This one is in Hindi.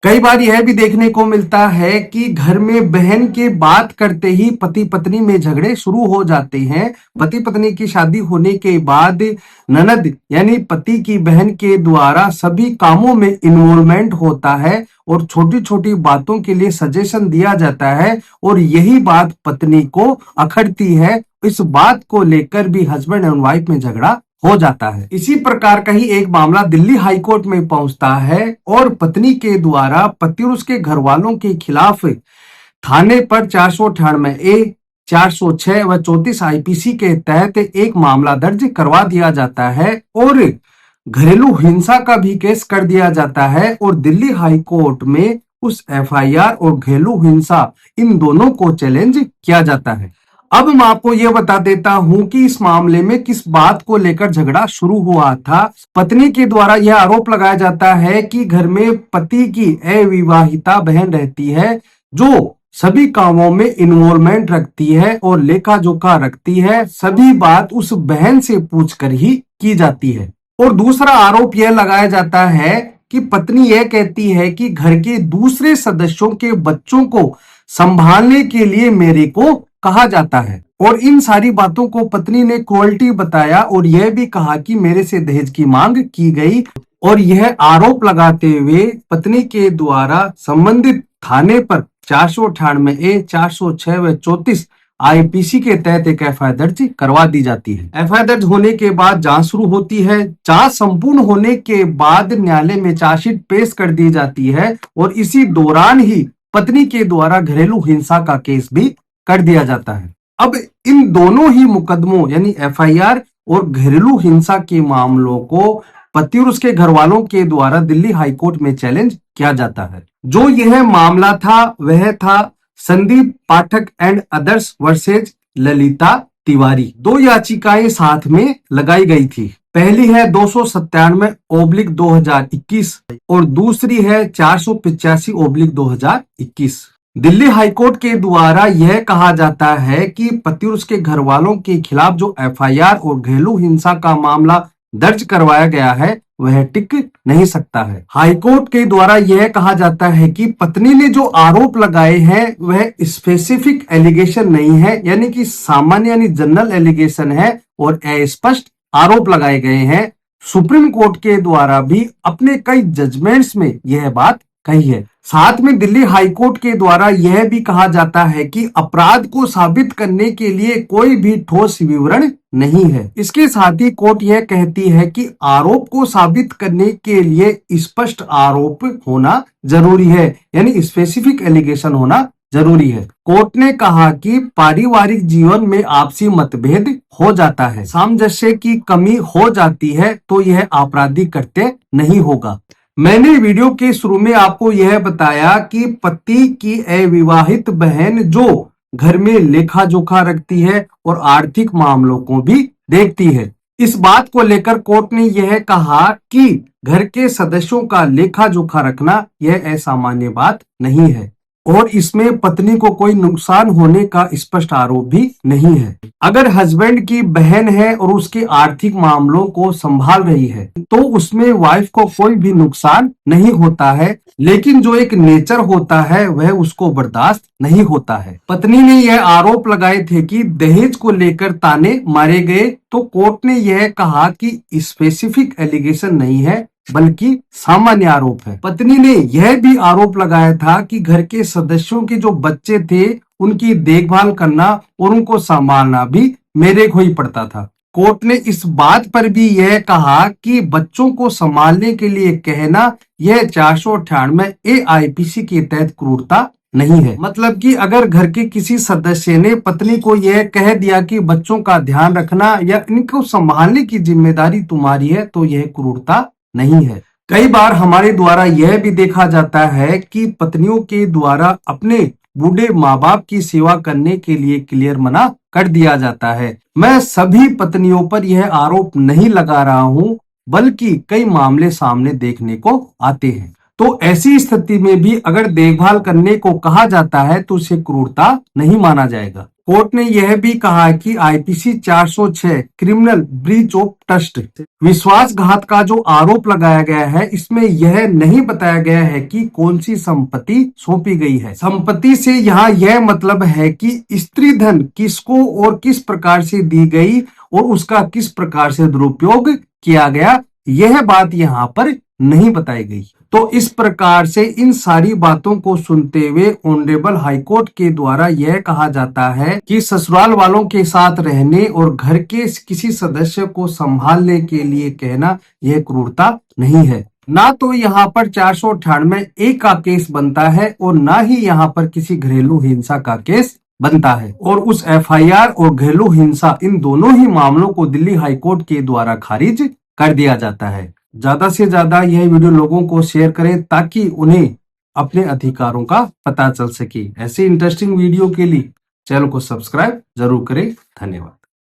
कई बार यह भी देखने को मिलता है कि घर में बहन के बात करते ही पति पत्नी में झगड़े शुरू हो जाते हैं। पति पत्नी की शादी होने के बाद ननद यानी पति की बहन के द्वारा सभी कामों में इन्वॉल्वमेंट होता है और छोटी छोटी बातों के लिए सजेशन दिया जाता है और यही बात पत्नी को अखरती है। इस बात को लेकर भी हस्बैंड एंड वाइफ में झगड़ा हो जाता है। इसी प्रकार का ही एक मामला दिल्ली हाई कोर्ट में पहुंचता है और पत्नी के द्वारा पति और उसके घर वालों के खिलाफ थाने पर 498A 406 व 34 आईपीसी के तहत एक मामला दर्ज करवा दिया जाता है और घरेलू हिंसा का भी केस कर दिया जाता है और दिल्ली हाई कोर्ट में उस एफआईआर और घरेलू हिंसा इन दोनों को चैलेंज किया जाता है। अब मैं आपको यह बता देता हूं कि इस मामले में किस बात को लेकर झगड़ा शुरू हुआ था। पत्नी के द्वारा यह आरोप लगाया जाता है कि घर में पति की अविवाहिता बहन रहती है जो सभी कामों में इन्वॉल्वमेंट रखती है और लेखा जोखा रखती है। सभी बात उस बहन से पूछकर ही की जाती है। और दूसरा आरोप यह लगाया जाता है कि पत्नी यह कहती है कि घर के दूसरे सदस्यों के बच्चों को संभालने के लिए मेरे को कहा जाता है और इन सारी बातों को पत्नी ने क्रुएल्टी बताया और यह भी कहा कि मेरे से दहेज की मांग की गई। और यह आरोप लगाते हुए पत्नी के द्वारा संबंधित थाने पर 498A 406 व 34 आईपीसी के तहत एक एफआईआर दर्ज करवा दी जाती है। एफआईआर दर्ज होने के बाद जांच शुरू होती है। जांच संपूर्ण होने के बाद न्यायालय में चार्जशीट पेश कर दी जाती है और इसी दौरान ही पत्नी के द्वारा घरेलू हिंसा का केस भी कर दिया जाता है। अब इन दोनों ही मुकदमों यानी एफआईआर और घरेलू हिंसा के मामलों को पति और उसके घर वालों के द्वारा दिल्ली हाई कोर्ट में चैलेंज किया जाता है। जो यह मामला था वह था Sandeep Pathak and others versus Lalita Tiwari. दो याचिकाएं साथ में लगाई गई थी। पहली है 297/2021 और दूसरी है 485/2021। दिल्ली हाईकोर्ट के द्वारा यह कहा जाता है कि पति और उसके घर वालों के खिलाफ जो एफआईआर और घरेलू हिंसा का मामला दर्ज करवाया गया है वह टिक नहीं सकता है। हाईकोर्ट के द्वारा यह कहा जाता है कि पत्नी ने जो आरोप लगाए हैं वह स्पेसिफिक एलिगेशन नहीं है, यानी कि सामान्य यानी जनरल एलिगेशन है और अस्पष्ट आरोप लगाए गए हैं। सुप्रीम कोर्ट के द्वारा भी अपने कई जजमेंट्स में यह बात कही है। साथ में दिल्ली हाईकोर्ट के द्वारा यह भी कहा जाता है कि अपराध को साबित करने के लिए कोई भी ठोस विवरण नहीं है। इसके साथ ही कोर्ट यह कहती है कि आरोप को साबित करने के लिए स्पष्ट आरोप होना जरूरी है, यानी स्पेसिफिक एलिगेशन होना जरूरी है। कोर्ट ने कहा कि पारिवारिक जीवन में आपसी मतभेद हो जाता है, सामंजस्य की कमी हो जाती है तो यह आपराधिक कृत्य नहीं होगा। मैंने वीडियो के शुरू में आपको यह बताया कि पति की अविवाहित बहन जो घर में लेखा जोखा रखती है और आर्थिक मामलों को भी देखती है। इस बात को लेकर कोर्ट ने यह कहा कि घर के सदस्यों का लेखा जोखा रखना यह असामान्य बात नहीं है और इसमें पत्नी को कोई नुकसान होने का स्पष्ट आरोप भी नहीं है। अगर हस्बैंड की बहन है और उसके आर्थिक मामलों को संभाल रही है तो उसमें वाइफ को कोई भी नुकसान नहीं होता है, लेकिन जो एक नेचर होता है वह उसको बर्दाश्त नहीं होता है। पत्नी ने यह आरोप लगाए थे कि दहेज को लेकर ताने मारे गए, तो कोर्ट ने यह कहा कि स्पेसिफिक एलिगेशन नहीं है बल्कि सामान्य आरोप है। पत्नी ने यह भी आरोप लगाया था कि घर के सदस्यों के जो बच्चे थे उनकी देखभाल करना और उनको संभालना भी मेरे को ही पड़ता था। कोर्ट ने इस बात पर भी यह कहा कि बच्चों को संभालने के लिए कहना यह 498A आईपीसी के तहत क्रूरता नहीं है। मतलब कि अगर घर के किसी सदस्य ने पत्नी को यह कह दिया कि बच्चों का ध्यान रखना या इनको संभालने की जिम्मेदारी तुम्हारी है तो यह क्रूरता नहीं है। कई बार हमारे द्वारा यह भी देखा जाता है कि पत्नियों के द्वारा अपने बूढ़े माँ बाप की सेवा करने के लिए क्लियर मना कर दिया जाता है। मैं सभी पत्नियों पर यह आरोप नहीं लगा रहा हूं, बल्कि कई मामले सामने देखने को आते हैं। तो ऐसी स्थिति में भी अगर देखभाल करने को कहा जाता है तो उसे क्रूरता नहीं माना जाएगा। कोर्ट ने यह भी कहा कि IPC 406 criminal breach of trust विश्वासघात का जो आरोप लगाया गया है, इसमें यह नहीं बताया गया है कि कौन सी संपत्ति सौंपी गई है। संपत्ति से यहाँ यह मतलब है कि स्त्री धन किसको और किस प्रकार से दी गई और उसका किस प्रकार से दुरुपयोग किया गया, यह बात यहाँ पर नहीं बताई गई। तो इस प्रकार से इन सारी बातों को सुनते हुए ऑनरेबल हाईकोर्ट के द्वारा यह कहा जाता है कि ससुराल वालों के साथ रहने और घर के किसी सदस्य को संभालने के लिए कहना यह क्रूरता नहीं है। ना तो यहाँ पर 498 का केस बनता है और ना ही यहाँ पर किसी घरेलू हिंसा का केस बनता है। और उस एफआईआर और घरेलू हिंसा, इन दोनों ही मामलों को दिल्ली हाईकोर्ट के द्वारा खारिज कर दिया जाता है। ज्यादा से ज्यादा यह वीडियो लोगों को शेयर करें ताकि उन्हें अपने अधिकारों का पता चल सके। ऐसे इंटरेस्टिंग वीडियो के लिए चैनल को सब्सक्राइब जरूर करें। धन्यवाद।